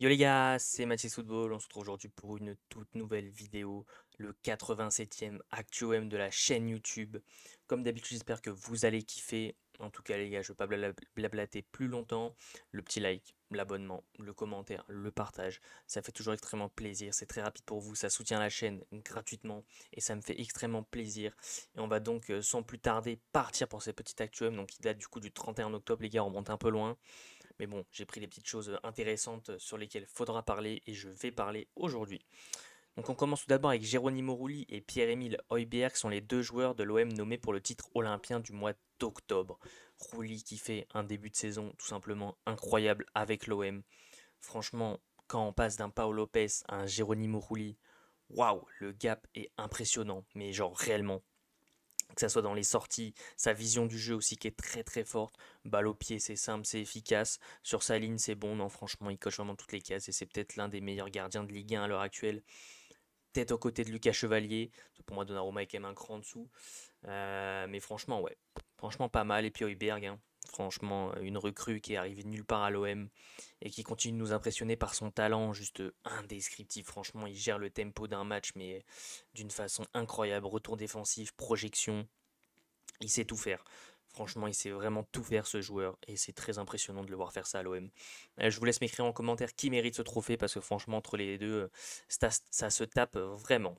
Yo les gars, c'est Mathis Football, on se retrouve aujourd'hui pour une toute nouvelle vidéo, le 87e Actuem de la chaîne YouTube. Comme d'habitude, j'espère que vous allez kiffer. En tout cas les gars, je ne vais pas blablater plus longtemps. Le petit like, l'abonnement, le commentaire, le partage, ça fait toujours extrêmement plaisir. C'est très rapide pour vous, ça soutient la chaîne gratuitement et ça me fait extrêmement plaisir. Et on va donc sans plus tarder partir pour cette petite Actuem, donc qui date du coup du 31 octobre les gars, on remonte un peu loin. Mais bon, j'ai pris les petites choses intéressantes sur lesquelles il faudra parler et je vais parler aujourd'hui. Donc on commence tout d'abord avec Geronimo Rulli et Pierre-Emile Højbjerg qui sont les deux joueurs de l'OM nommés pour le titre olympien du mois d'octobre. Rulli qui fait un début de saison tout simplement incroyable avec l'OM. Franchement, quand on passe d'un Paolo Lopez à un Geronimo Rulli, waouh, le gap est impressionnant, mais genre réellement que ça soit dans les sorties, sa vision du jeu aussi qui est très très forte. Balle au pied, c'est simple, c'est efficace. Sur sa ligne, c'est bon. Non, franchement, il coche vraiment toutes les cases et c'est peut-être l'un des meilleurs gardiens de Ligue 1 à l'heure actuelle. Peut-être aux côtés de Lucas Chevalier. Pour moi, Donnarumma est quand même un cran en dessous. Mais franchement, ouais. Franchement, pas mal. Et puis Højbjerg, hein. Franchement, une recrue qui est arrivée de nulle part à l'OM et qui continue de nous impressionner par son talent juste indescriptible. Franchement, il gère le tempo d'un match, mais d'une façon incroyable. Retour défensif, projection, il sait tout faire. Franchement, il sait vraiment tout faire ce joueur et c'est très impressionnant de le voir faire ça à l'OM. Je vous laisse m'écrire en commentaire qui mérite ce trophée parce que franchement, entre les deux, ça se tape vraiment.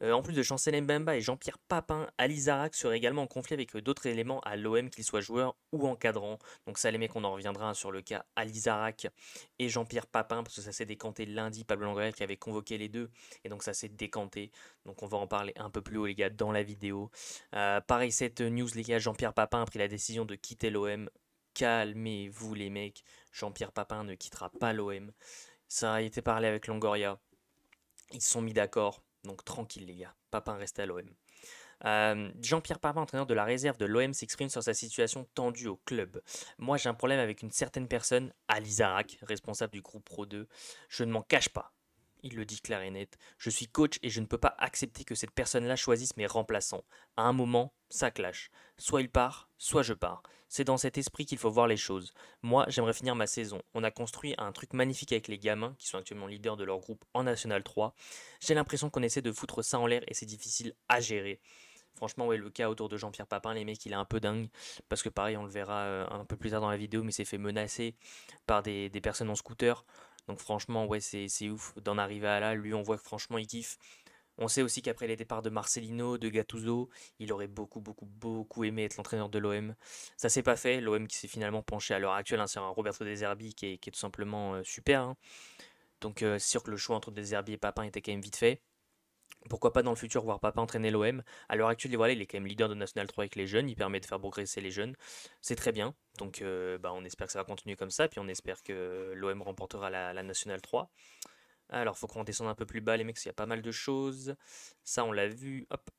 En plus de Chancel Mbemba et Jean-Pierre Papin, Ali Zarak serait également en conflit avec d'autres éléments à l'OM, qu'ils soient joueurs ou encadrants. Donc ça les mecs, on en reviendra sur le cas Ali Zarak et Jean-Pierre Papin, parce que ça s'est décanté lundi, Pablo Longoria qui avait convoqué les deux, et donc ça s'est décanté. Donc on va en parler un peu plus haut les gars dans la vidéo. Pareil, cette news les gars, Jean-Pierre Papin a pris la décision de quitter l'OM. Calmez-vous les mecs, Jean-Pierre Papin ne quittera pas l'OM. Ça a été parlé avec Longoria, ils se sont mis d'accord, donc tranquille les gars, Papin reste à l'OM. Jean-Pierre Papin, entraîneur de la réserve de l'OM, s'exprime sur sa situation tendue au club. Moi j'ai un problème avec une certaine personne, Ali Zarak, responsable du groupe Pro 2. Je ne m'en cache pas. Il le dit clair et net. Je suis coach et je ne peux pas accepter que cette personne-là choisisse mes remplaçants. À un moment, ça clash. Soit il part, soit je pars. C'est dans cet esprit qu'il faut voir les choses. Moi, j'aimerais finir ma saison. On a construit un truc magnifique avec les gamins, qui sont actuellement leaders de leur groupe en National 3. J'ai l'impression qu'on essaie de foutre ça en l'air et c'est difficile à gérer. Franchement, ouais, le cas autour de Jean-Pierre Papin, les mecs, il est un peu dingue. Parce que pareil, on le verra un peu plus tard dans la vidéo, mais il s'est fait menacer par des personnes en scooter. Donc franchement, ouais, c'est ouf d'en arriver à là. Lui, on voit que franchement, il kiffe. On sait aussi qu'après les départs de Marcelino, de Gattuso, il aurait beaucoup aimé être l'entraîneur de l'OM. Ça s'est pas fait. L'OM qui s'est finalement penché à l'heure actuelle hein, sur un Roberto De Zerbi qui est tout simplement super. Hein. Donc c'est sûr que le choix entre De Zerbi et Papin était quand même vite fait. Pourquoi pas dans le futur voir Papa entraîner l'OM. À l'heure actuelle, voilà, il est quand même leader de National 3 avec les jeunes, il permet de faire progresser les jeunes. C'est très bien. Donc on espère que ça va continuer comme ça, puis on espère que l'OM remportera la National 3. Alors, faut qu'on descende un peu plus bas, les mecs, il y a pas mal de choses. Ça, on l'a vu. Hop.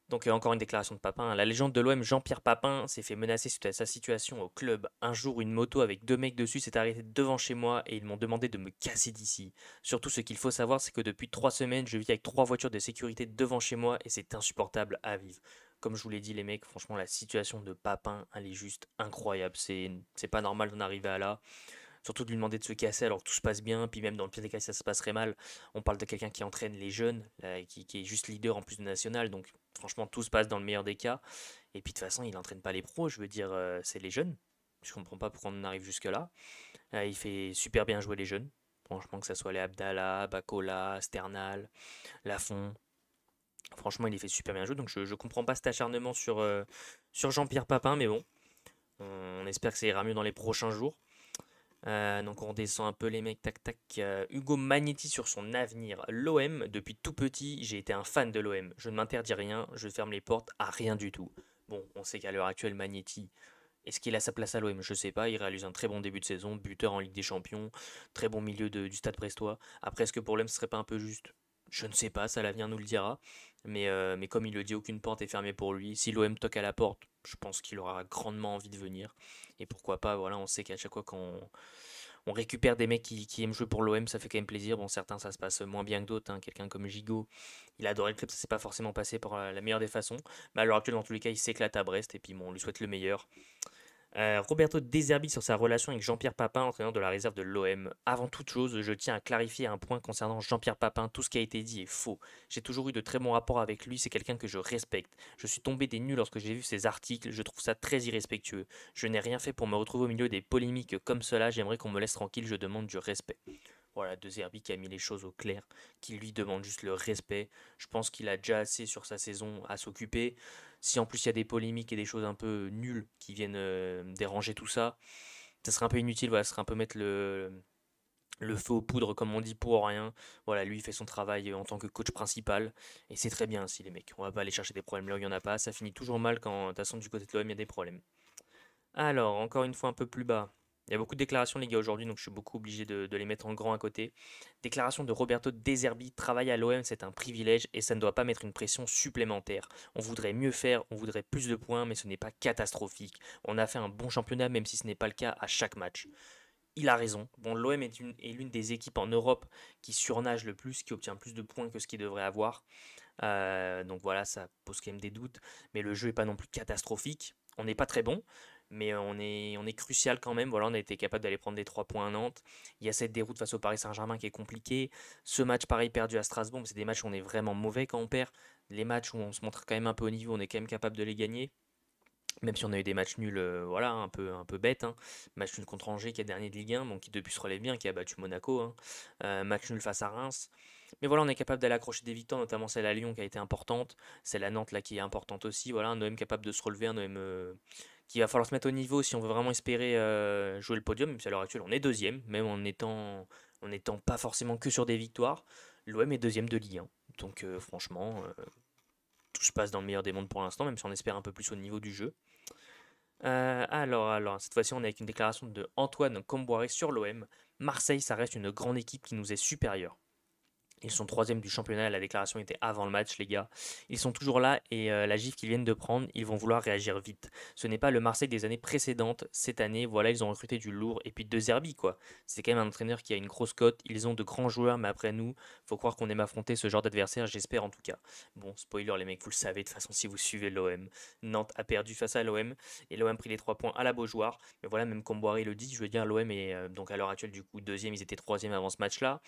Donc encore une déclaration de Papin. La légende de l'OM, Jean-Pierre Papin, s'est fait menacer suite à sa situation au club. Un jour, une moto avec deux mecs dessus s'est arrêtée devant chez moi et ils m'ont demandé de me casser d'ici. Surtout, ce qu'il faut savoir, c'est que depuis 3 semaines, je vis avec 3 voitures de sécurité devant chez moi et c'est insupportable à vivre. Comme je vous l'ai dit, les mecs, franchement, la situation de Papin, elle est juste incroyable. C'est pas normal d'en arriver à là. Surtout de lui demander de se casser alors que tout se passe bien, puis même dans le pire des cas, si ça se passerait mal, on parle de quelqu'un qui entraîne les jeunes, là, qui est juste leader en plus de national, donc franchement tout se passe dans le meilleur des cas. Et puis de toute façon, il n'entraîne pas les pros, je veux dire, c'est les jeunes. Je comprends pas pourquoi on en arrive jusque-là. Il fait super bien jouer les jeunes. Franchement, que ce soit les Abdallah, Bakola, Sternal, Lafont. Franchement, il les fait super bien jouer. Donc je comprends pas cet acharnement sur Jean-Pierre Papin, mais bon, on espère que ça ira mieux dans les prochains jours. Donc on redescend un peu les mecs, tac tac. Hugo Magnetti sur son avenir. L'OM, depuis tout petit, j'ai été un fan de l'OM. Je ne m'interdis rien, je ferme les portes à rien du tout. Bon, on sait qu'à l'heure actuelle, Magnetti, est-ce qu'il a sa place à l'OM? Je sais pas, il réalise un très bon début de saison, buteur en Ligue des Champions, très bon milieu du stade brestois. Après, est-ce que pour l'OM ce serait pas un peu juste? Je ne sais pas, ça l'avenir nous le dira. Mais comme il le dit, aucune porte est fermée pour lui. Si l'OM toque à la porte, je pense qu'il aura grandement envie de venir. Et pourquoi pas, voilà, on sait qu'à chaque fois qu'on récupère des mecs qui aiment jouer pour l'OM, ça fait quand même plaisir. Bon, certains, ça se passe moins bien que d'autres. Hein. Quelqu'un comme Gigot, il adorait le club, ça s'est pas forcément passé par la meilleure des façons. Mais à l'heure actuelle, dans tous les cas, il s'éclate à Brest. Et puis, bon, on lui souhaite le meilleur. Roberto De Zerbi sur sa relation avec Jean-Pierre Papin, entraîneur de la réserve de l'OM. Avant toute chose, je tiens à clarifier un point concernant Jean-Pierre Papin. Tout ce qui a été dit est faux. J'ai toujours eu de très bons rapports avec lui, c'est quelqu'un que je respecte. Je suis tombé des nues lorsque j'ai vu ses articles, je trouve ça très irrespectueux. Je n'ai rien fait pour me retrouver au milieu des polémiques comme cela, j'aimerais qu'on me laisse tranquille, je demande du respect. Voilà, De Zerbi qui a mis les choses au clair, qui lui demande juste le respect. Je pense qu'il a déjà assez sur sa saison à s'occuper. Si en plus il y a des polémiques et des choses un peu nulles qui viennent déranger tout ça, ça serait un peu inutile, voilà, ça serait un peu mettre le feu aux poudres comme on dit pour rien. Voilà, lui il fait son travail en tant que coach principal et c'est très bien ainsi les mecs. On va pas aller chercher des problèmes là où il n'y en a pas, ça finit toujours mal quand de toute façon du côté de l'OM il y a des problèmes. Alors, encore une fois un peu plus bas. Il y a beaucoup de déclarations, les gars, aujourd'hui, donc je suis beaucoup obligé de les mettre en grand à côté. Déclaration de Roberto De Zerbi, travailler à l'OM, c'est un privilège et ça ne doit pas mettre une pression supplémentaire. On voudrait mieux faire, on voudrait plus de points, mais ce n'est pas catastrophique. On a fait un bon championnat, même si ce n'est pas le cas à chaque match. Il a raison. Bon, l'OM est l'une des équipes en Europe qui surnage le plus, qui obtient plus de points que ce qu'il devrait avoir. Donc voilà, ça pose quand même des doutes. Mais le jeu n'est pas non plus catastrophique. On n'est pas très bon, mais on est crucial quand même. Voilà, on a été capable d'aller prendre des 3 points à Nantes. Il y a cette déroute face au Paris Saint-Germain qui est compliquée. Ce match, pareil, perdu à Strasbourg, mais c'est des matchs où on est vraiment mauvais quand on perd. Les matchs où on se montre quand même un peu au niveau, on est quand même capable de les gagner. Même si on a eu des matchs nuls, voilà, un peu bêtes, hein. Match nul contre Angers qui est dernier de Ligue 1, bon, qui depuis se relève bien, qui a battu Monaco, hein. Match nul face à Reims. Mais voilà, on est capable d'aller accrocher des victoires, notamment celle à Lyon qui a été importante, celle à Nantes là qui est importante aussi. Voilà, un OM capable de se relever, un OM qui va falloir se mettre au niveau si on veut vraiment espérer jouer le podium, même si à l'heure actuelle on est deuxième, même en étant pas forcément que sur des victoires. L'OM est deuxième de Ligue 1. Donc franchement, tout se passe dans le meilleur des mondes pour l'instant, même si on espère un peu plus au niveau du jeu. Alors, cette fois-ci, on est avec une déclaration de Antoine Comboiré sur l'OM. Marseille, ça reste une grande équipe qui nous est supérieure. Ils sont troisième du championnat, la déclaration était avant le match, les gars. Ils sont toujours là et la gifle qu'ils viennent de prendre, ils vont vouloir réagir vite. Ce n'est pas le Marseille des années précédentes. Cette année, voilà, ils ont recruté du lourd et puis De Zerbi, quoi. C'est quand même un entraîneur qui a une grosse cote. Ils ont de grands joueurs, mais après nous, faut croire qu'on aime affronter ce genre d'adversaire, j'espère en tout cas. Bon, spoiler, les mecs, vous le savez de toute façon si vous suivez l'OM. Nantes a perdu face à l'OM et l'OM a pris les 3 points à la Beaujoire. Mais voilà, même Comboiré le dit, je veux dire, l'OM est donc à l'heure actuelle, du coup, deuxième, ils étaient troisième avant ce match-là.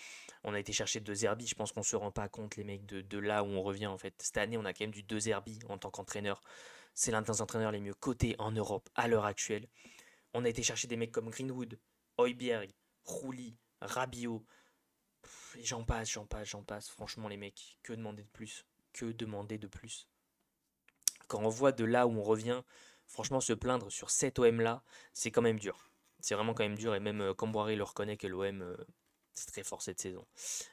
On a été chercher De Zerbi, je pense qu'on se rend pas compte, les mecs, de là où on revient en fait. Cette année, on a quand même du De Zerbi en tant qu'entraîneur. C'est l'un des entraîneurs les mieux cotés en Europe à l'heure actuelle. On a été chercher des mecs comme Greenwood, Højbjerg, Rouli, Rabiot. Et j'en passe, j'en passe, j'en passe. Franchement, les mecs, que demander de plus? Que demander de plus? Quand on voit de là où on revient, franchement, se plaindre sur cet OM là, c'est quand même dur. C'est vraiment quand même dur et même Camboire le reconnaît que l'OM c'est très fort cette saison.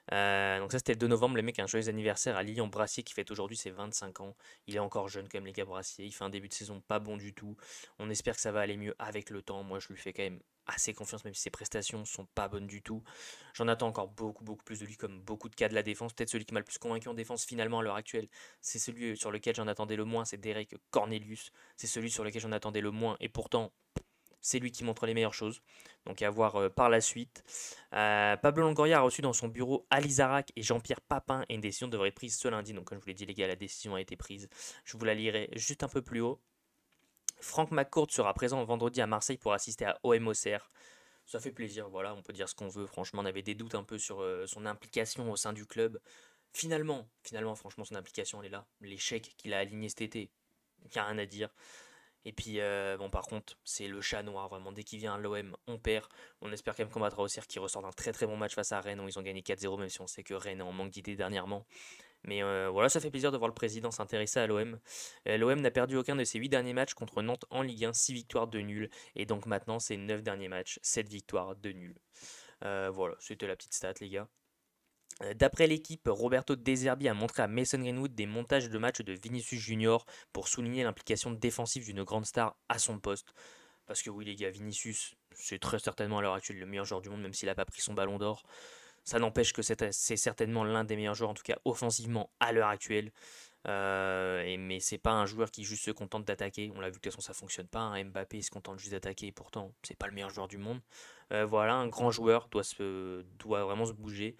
Donc ça c'était le 2 novembre, le mec a un joyeux anniversaire à Lilian Brassier qui fête aujourd'hui ses 25 ans. Il est encore jeune quand même les gars Brassier, il fait un début de saison pas bon du tout. On espère que ça va aller mieux avec le temps, moi je lui fais quand même assez confiance même si ses prestations sont pas bonnes du tout. J'en attends encore beaucoup beaucoup plus de lui comme beaucoup de cas de la défense. Peut-être celui qui m'a le plus convaincu en défense finalement à l'heure actuelle, c'est celui sur lequel j'en attendais le moins, c'est Derek Cornelius. C'est celui sur lequel j'en attendais le moins et pourtant c'est lui qui montre les meilleures choses. Donc à voir par la suite. Pablo Longoria a reçu dans son bureau Ali Zarak et Jean-Pierre Papin et une décision devrait être prise ce lundi. Donc comme je vous l'ai dit les gars, la décision a été prise. Je vous la lirai juste un peu plus haut. Franck McCourt sera présent vendredi à Marseille pour assister à OM Auxerre. Ça fait plaisir, voilà, on peut dire ce qu'on veut. Franchement, on avait des doutes un peu sur son implication au sein du club. Finalement, franchement, son implication, elle est là. L'échec qu'il a aligné cet été, il n'y a rien à dire. Et puis, bon, par contre, c'est le chat noir, vraiment. Dès qu'il vient à l'OM, on perd. On espère quand même qu'on battra Auxerre qui ressort d'un très très bon match face à Rennes, où ils ont gagné 4-0, même si on sait que Rennes est en manque d'idées dernièrement. Mais voilà, ça fait plaisir de voir le président s'intéresser à l'OM. L'OM n'a perdu aucun de ses 8 derniers matchs contre Nantes en Ligue 1, 6 victoires, 2 nuls. Et donc maintenant, c'est 9 derniers matchs, 7 victoires, 2 nuls. Voilà, c'était la petite stat, les gars. D'après l'équipe, Roberto De Zerbi a montré à Mason Greenwood des montages de matchs de Vinicius Junior pour souligner l'implication défensive d'une grande star à son poste. Parce que oui les gars, Vinicius, c'est très certainement à l'heure actuelle le meilleur joueur du monde, même s'il n'a pas pris son ballon d'or. Ça n'empêche que c'est certainement l'un des meilleurs joueurs, en tout cas offensivement, à l'heure actuelle. Mais c'est pas un joueur qui juste se contente d'attaquer. On l'a vu que de toute façon ça fonctionne pas, hein. Mbappé il se contente juste d'attaquer et pourtant c'est pas le meilleur joueur du monde. Voilà, un grand joueur doit vraiment se bouger,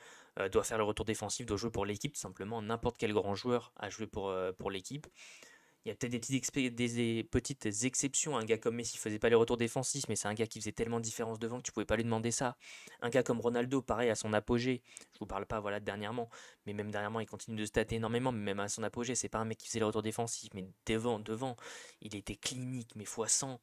doit faire le retour défensif, doit jouer pour l'équipe tout simplement. N'importe quel grand joueur a joué pour l'équipe. Il y a peut-être des petites exceptions. Un gars comme Messi faisait pas les retours défensifs, mais c'est un gars qui faisait tellement de différence devant que tu pouvais pas lui demander ça. Un gars comme Ronaldo, pareil, à son apogée. Je vous parle pas, voilà, de dernièrement, mais même dernièrement, il continue de stater énormément, mais même à son apogée, c'est pas un mec qui faisait les retours défensifs, mais devant, il était clinique, mais fois 100.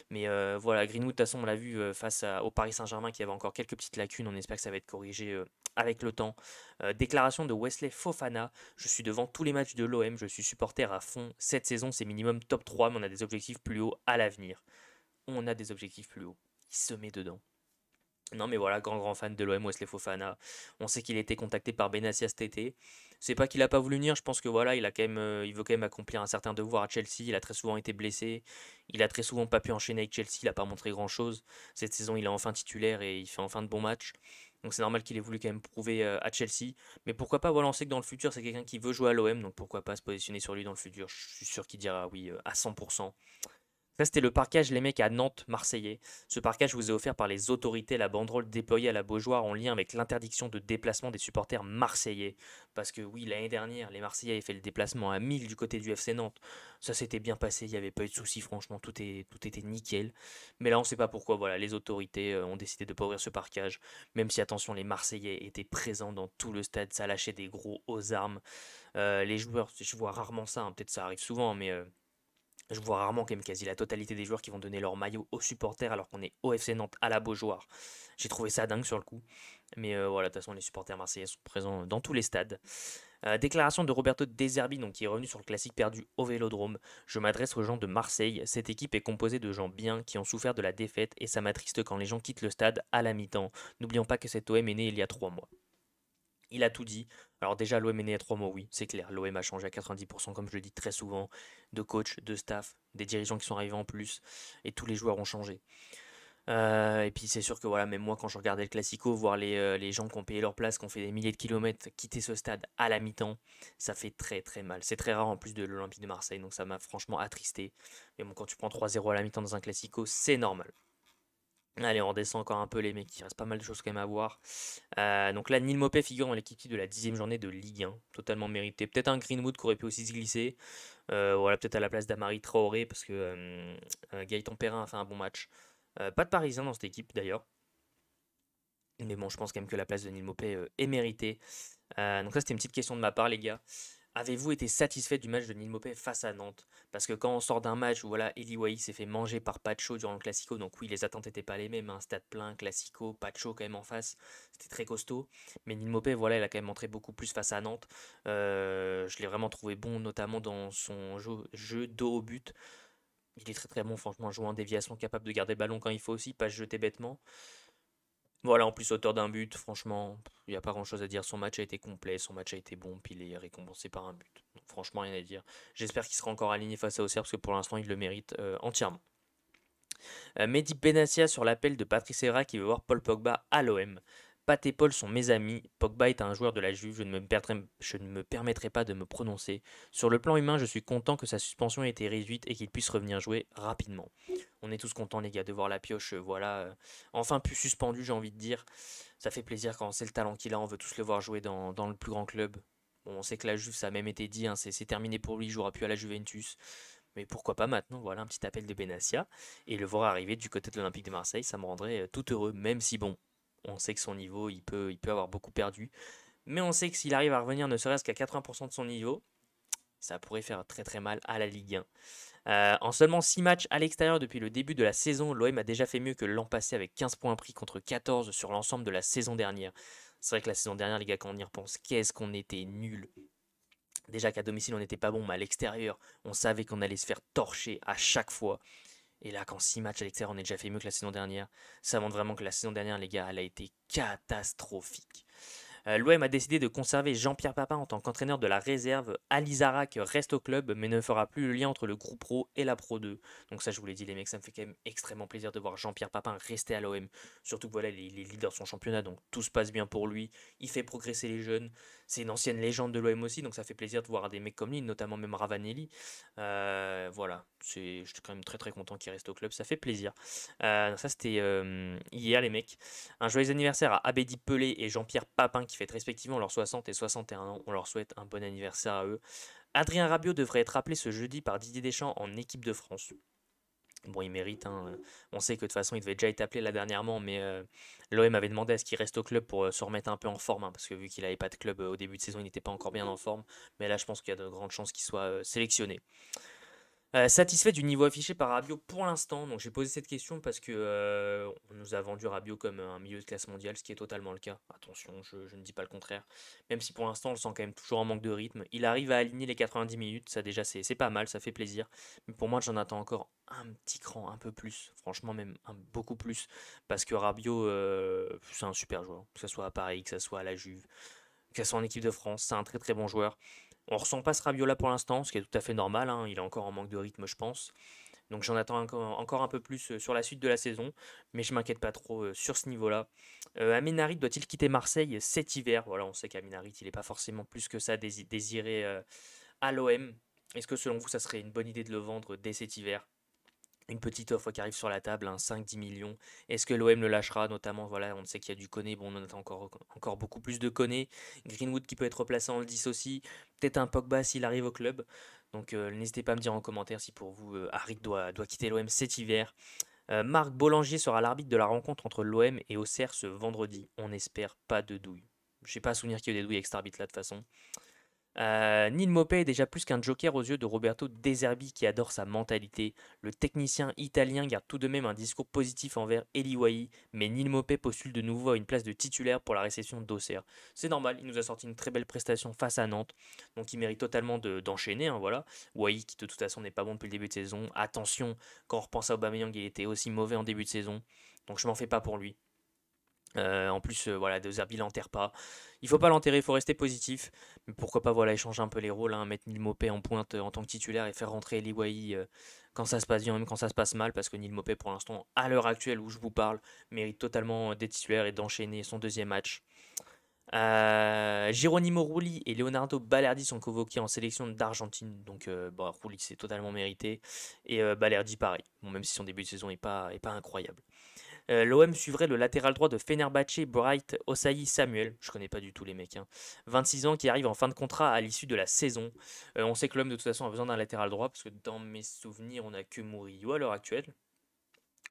Mais voilà, Greenwood, de toute façon, on l'a vu au Paris Saint-Germain qui avait encore quelques petites lacunes. On espère que ça va être corrigé avec le temps. Déclaration de Wesley Fofana. Je suis devant tous les matchs de l'OM. Je suis supporter à fond. Cette saison, c'est minimum top 3, mais on a des objectifs plus hauts à l'avenir. On a des objectifs plus hauts. Il se met dedans. Non mais voilà, grand fan de l'OM, Wesley Fofana. On sait qu'il a été contacté par Benassia cet été. C'est pas qu'il a pas voulu venir, je pense que voilà, il veut quand même accomplir un certain devoir à Chelsea. Il a très souvent été blessé. Il a très souvent pas pu enchaîner avec Chelsea, il a pas montré grand chose. Cette saison, il est enfin titulaire et il fait enfin de bons matchs. Donc c'est normal qu'il ait voulu quand même prouver à Chelsea. Mais pourquoi pas, voilà, on sait que dans le futur, c'est quelqu'un qui veut jouer à l'OM, donc pourquoi pas se positionner sur lui dans le futur. Je suis sûr qu'il dira oui à 100%. Ça, c'était le parquage Les Mecs à Nantes, Marseillais. Ce parquage vous est offert par les autorités, la banderole déployée à la Beaujoire en lien avec l'interdiction de déplacement des supporters marseillais. Parce que oui, l'année dernière, les Marseillais avaient fait le déplacement à 1000 du côté du FC Nantes. Ça s'était bien passé, il n'y avait pas eu de soucis, franchement, tout était nickel. Mais là, on ne sait pas pourquoi, voilà, les autorités ont décidé de ne pas ouvrir ce parquage. Même si, attention, les Marseillais étaient présents dans tout le stade, ça lâchait des gros aux armes. Les joueurs, je vois rarement ça, hein, peut-être ça arrive souvent, mais je vois rarement quand même quasi la totalité des joueurs qui vont donner leur maillot aux supporters alors qu'on est au FC Nantes à la Beaujoire. J'ai trouvé ça dingue sur le coup. Mais voilà, de toute façon, les supporters marseillais sont présents dans tous les stades. Déclaration de Roberto De Zerbi, donc, qui est revenu sur le classique perdu au Vélodrome. Je m'adresse aux gens de Marseille. Cette équipe est composée de gens bien qui ont souffert de la défaite et ça m'attriste quand les gens quittent le stade à la mi-temps. N'oublions pas que cet OM est né il y a 3 mois. Il a tout dit. Alors déjà, l'OM est né à 3 mois, oui, c'est clair. L'OM a changé à 90%, comme je le dis très souvent, de coach, de staff, des dirigeants qui sont arrivés en plus, et tous les joueurs ont changé. Et puis c'est sûr que voilà, même moi quand je regardais le Classico, voir les gens qui ont payé leur place, qui ont fait des milliers de kilomètres, quitter ce stade à la mi-temps, ça fait très très mal. C'est très rare en plus de l'Olympique de Marseille, donc ça m'a franchement attristé. Mais bon, quand tu prends 3-0 à la mi-temps dans un Classico, c'est normal. Allez, on redescend encore un peu les mecs, il reste pas mal de choses quand même à voir. Donc là, Neil Maupay figure dans l'équipe type de la 10e journée de Ligue 1, totalement mérité. Peut-être un Greenwood qui aurait pu aussi se glisser. Voilà, peut-être à la place d'Amari Traoré, parce que Gaëtan Perrin a fait un bon match. Pas de Parisien dans cette équipe d'ailleurs. Mais bon, je pense quand même que la place de Neil Maupay est méritée. Donc ça, c'était une petite question de ma part, les gars. Avez-vous été satisfait du match de Neil Maupay face à Nantes? Parce que quand on sort d'un match où voilà, Eli Wahi s'est fait manger par Pacho durant le Classico, donc oui, les attentes n'étaient pas les mêmes, un stade plein, Classico, Pacho quand même en face, c'était très costaud. Mais Neil Maupay, voilà, il a quand même montré beaucoup plus face à Nantes. Je l'ai vraiment trouvé bon, notamment dans son jeu dos au but. Il est très très bon, franchement, jouant en déviation, capable de garder le ballon quand il faut aussi, pas se jeter bêtement. Voilà, en plus, auteur d'un but, franchement, il n'y a pas grand-chose à dire. Son match a été complet, son match a été bon, puis il est récompensé par un but. Donc, franchement, rien à dire. J'espère qu'il sera encore aligné face à Auxerre, parce que pour l'instant, il le mérite entièrement. Mehdi Benassia sur l'appel de Patrice Evra qui veut voir Paul Pogba à l'OM. Pat et Paul sont mes amis. Pogba est un joueur de la Juve, je ne me permettrai pas de me prononcer. Sur le plan humain, je suis content que sa suspension ait été réduite et qu'il puisse revenir jouer rapidement. On est tous contents, les gars, de voir la pioche, voilà, enfin plus suspendu, j'ai envie de dire. Ça fait plaisir quand on sait le talent qu'il a, on veut tous le voir jouer dans le plus grand club. Bon, on sait que la Juve, ça a même été dit, hein, c'est terminé pour lui, il jouera plus à la Juventus. Mais pourquoi pas maintenant, voilà, un petit appel de Benassia. Et le voir arriver du côté de l'Olympique de Marseille, ça me rendrait tout heureux, même si bon, on sait que son niveau, il peut avoir beaucoup perdu. Mais on sait que s'il arrive à revenir ne serait-ce qu'à 80% de son niveau, ça pourrait faire très très mal à la Ligue 1. En seulement 6 matchs à l'extérieur depuis le début de la saison, l'OM a déjà fait mieux que l'an passé avec 15 points pris contre 14 sur l'ensemble de la saison dernière. C'est vrai que la saison dernière, les gars, quand on y repense, qu'est-ce qu'on était nuls. Déjà qu'à domicile, on n'était pas bon, mais à l'extérieur, on savait qu'on allait se faire torcher à chaque fois. Et là, quand 6 matchs à l'extérieur, on est déjà fait mieux que la saison dernière, ça montre vraiment que la saison dernière, les gars, elle a été catastrophique. L'OM a décidé de conserver Jean-Pierre Papin en tant qu'entraîneur de la réserve. Ali Zarak reste au club, mais ne fera plus le lien entre le groupe pro et la Pro 2. Donc ça, je vous l'ai dit, les mecs, ça me fait quand même extrêmement plaisir de voir Jean-Pierre Papin rester à l'OM. Surtout que voilà, il est leader de son championnat, donc tout se passe bien pour lui. Il fait progresser les jeunes. C'est une ancienne légende de l'OM aussi, donc ça fait plaisir de voir des mecs comme lui, notamment même Ravanelli. Voilà, j'étais quand même très très content qu'il reste au club, ça fait plaisir. Donc ça, c'était hier, les mecs. Un joyeux anniversaire à Abedi Pelé et Jean-Pierre Papin qui fêtent respectivement leurs 60 et 61 ans. On leur souhaite un bon anniversaire à eux. Adrien Rabiot devrait être appelé ce jeudi par Didier Deschamps en équipe de France. Bon, il mérite, hein. On sait que de toute façon, il devait déjà être appelé là dernièrement, mais l'OM avait demandé à ce qu'il reste au club pour se remettre un peu en forme, hein, parce que vu qu'il n'avait pas de club au début de saison, il n'était pas encore bien en forme. Mais là, je pense qu'il y a de grandes chances qu'il soit sélectionné. Satisfait du niveau affiché par Rabiot pour l'instant. Donc j'ai posé cette question parce que on nous a vendu Rabiot comme un milieu de classe mondiale, ce qui est totalement le cas. Attention, je ne dis pas le contraire. Même si pour l'instant on le sent quand même toujours en manque de rythme. Il arrive à aligner les 90 minutes, ça déjà c'est pas mal, ça fait plaisir. Mais pour moi j'en attends encore un petit cran, un peu plus. Franchement même beaucoup plus. Parce que Rabiot, c'est un super joueur. Que ce soit à Paris, que ce soit à la Juve, que ce soit en équipe de France, c'est un très très bon joueur. On ressent pas ce Rabiot-là pour l'instant, ce qui est tout à fait normal, hein. Il est encore en manque de rythme, je pense. Donc j'en attends encore un peu plus sur la suite de la saison, mais je m'inquiète pas trop sur ce niveau-là. Amin Harit doit-il quitter Marseille cet hiver? Voilà, on sait qu'Amin Harit, il n'est pas forcément plus que ça désiré à l'OM. Est-ce que selon vous, ça serait une bonne idée de le vendre dès cet hiver? Une petite offre qui arrive sur la table, 5-10 millions. Est-ce que l'OM le lâchera? Notamment, voilà, on sait qu'il y a du Koné, bon, on en attend encore beaucoup plus de Koné. Greenwood qui peut être replacé en le 10 aussi. Peut-être un Pogba s'il arrive au club. Donc n'hésitez pas à me dire en commentaire si pour vous, Harit doit quitter l'OM cet hiver. Marc Bollangier sera l'arbitre de la rencontre entre l'OM et Auxerre ce vendredi. On espère pas de douille. Je n'ai pas à souvenir qu'il y ait eu des douilles avec cet arbitre-là de toute façon. Neil Maupay est déjà plus qu'un joker aux yeux de Roberto De Zerbi qui adore sa mentalité. Le technicien italien garde tout de même un discours positif envers Eli Wahi, mais Neil Maupay postule de nouveau à une place de titulaire pour la réception d'Auxerre. C'est normal, il nous a sorti une très belle prestation face à Nantes, donc il mérite totalement d'enchaîner. Hein, voilà. Wahi qui de toute façon n'est pas bon depuis le début de saison. Attention, quand on repense à Aubameyang, il était aussi mauvais en début de saison, donc je m'en fais pas pour lui. En plus, voilà, De Zerbi l'enterre pas. Il faut pas l'enterrer, il faut rester positif. Mais pourquoi pas voilà, échanger un peu les rôles, hein, mettre Neil Maupay en pointe en tant que titulaire et faire rentrer Eli Wahi quand ça se passe bien, même quand ça se passe mal, parce que Neil Maupay, pour l'instant, à l'heure actuelle où je vous parle, mérite totalement d'être titulaire et d'enchaîner son deuxième match. Geronimo Rulli et Leonardo Balerdi sont convoqués en sélection d'Argentine. Donc, Rulli, c'est totalement mérité. Et Balerdi, pareil. Bon, même si son début de saison est pas incroyable. L'OM suivrait le latéral droit de Fenerbahçe, Bright Osayi Samuel. Je connais pas du tout les mecs, hein. 26 ans qui arrive en fin de contrat à l'issue de la saison. On sait que l'OM de toute façon a besoin d'un latéral droit parce que dans mes souvenirs, on n'a que Murillo à l'heure actuelle.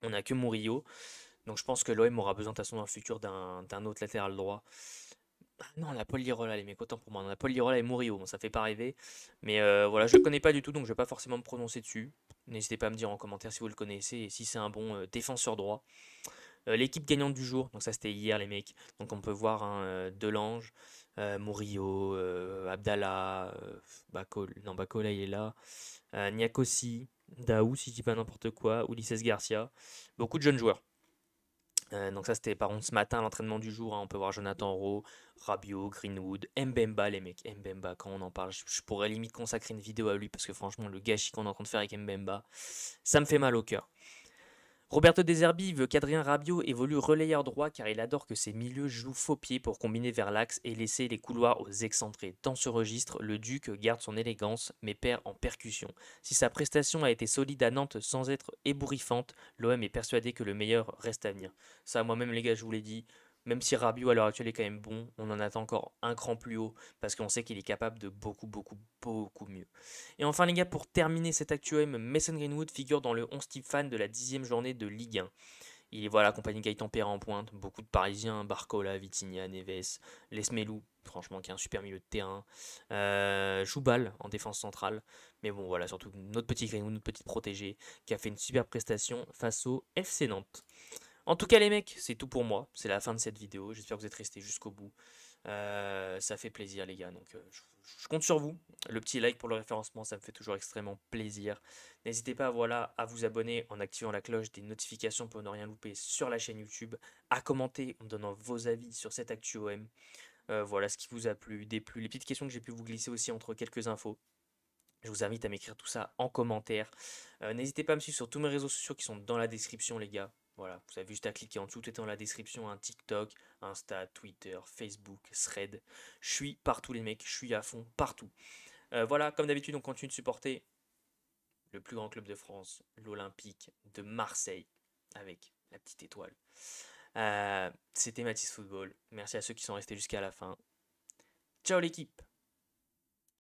On n'a que Murillo. Donc je pense que l'OM aura besoin de toute façon dans le futur d'un autre latéral droit. Ah non, on a Paul Lirola, les mecs, autant pour moi. On a Paul Lirola et Murillo. Bon, ça fait pas rêver. Mais voilà, je le connais pas du tout, donc je vais pas forcément me prononcer dessus. N'hésitez pas à me dire en commentaire si vous le connaissez et si c'est un bon défenseur droit. L'équipe gagnante du jour, donc ça c'était hier les mecs. Donc on peut voir hein, Delange, Murillo, Abdallah, non Bakola il est là, Niakosi, Daou si je dis pas n'importe quoi, Ulises Garcia, beaucoup de jeunes joueurs. Donc ça c'était par contre ce matin l'entraînement du jour, hein, on peut voir Jonathan Rowe, Rabiot, Greenwood, Mbemba les mecs, Mbemba quand on en parle, je pourrais limite consacrer une vidéo à lui parce que franchement le gâchis qu'on est en train de faire avec Mbemba, ça me fait mal au cœur. Roberto De Zerbi veut qu'Adrien Rabiot évolue relayeur droit car il adore que ses milieux jouent faux pied pour combiner vers l'axe et laisser les couloirs aux excentrés. Dans ce registre, le Duc garde son élégance mais perd en percussion. Si sa prestation a été solide à Nantes sans être ébouriffante, l'OM est persuadé que le meilleur reste à venir. Ça, moi-même les gars, je vous l'ai dit, même si Rabiot à l'heure actuelle est quand même bon, on en attend encore un cran plus haut parce qu'on sait qu'il est capable de beaucoup, beaucoup, beaucoup mieux. Et enfin les gars, pour terminer cette actuelle, Mason Greenwood figure dans le 11 type fan de la 10e journée de Ligue 1. Il est voilà accompagné de Gaëtan Perrin en pointe, beaucoup de Parisiens, Barcola, Vitinha, Neves, Lesmelou, franchement qui est un super milieu de terrain, Joubal en défense centrale, mais bon voilà, surtout notre petit Greenwood, notre petit protégé, qui a fait une super prestation face au FC Nantes. En tout cas les mecs, c'est tout pour moi, c'est la fin de cette vidéo, j'espère que vous êtes restés jusqu'au bout. Ça fait plaisir les gars, donc je compte sur vous. Le petit like pour le référencement, ça me fait toujours extrêmement plaisir. N'hésitez pas voilà, à vous abonner en activant la cloche des notifications pour ne rien louper sur la chaîne YouTube, à commenter en donnant vos avis sur cette actu OM. Voilà ce qui vous a plu, déplu, les petites questions que j'ai pu vous glisser aussi entre quelques infos. Je vous invite à m'écrire tout ça en commentaire. N'hésitez pas à me suivre sur tous mes réseaux sociaux qui sont dans la description, les gars. Voilà, vous avez juste à cliquer en dessous, tout est dans la description, un TikTok, Insta, Twitter, Facebook, Thread. Je suis partout, les mecs, je suis à fond partout. Voilà, comme d'habitude, on continue de supporter le plus grand club de France, l'Olympique de Marseille, avec la petite étoile. C'était Mathis Football. Merci à ceux qui sont restés jusqu'à la fin. Ciao l'équipe!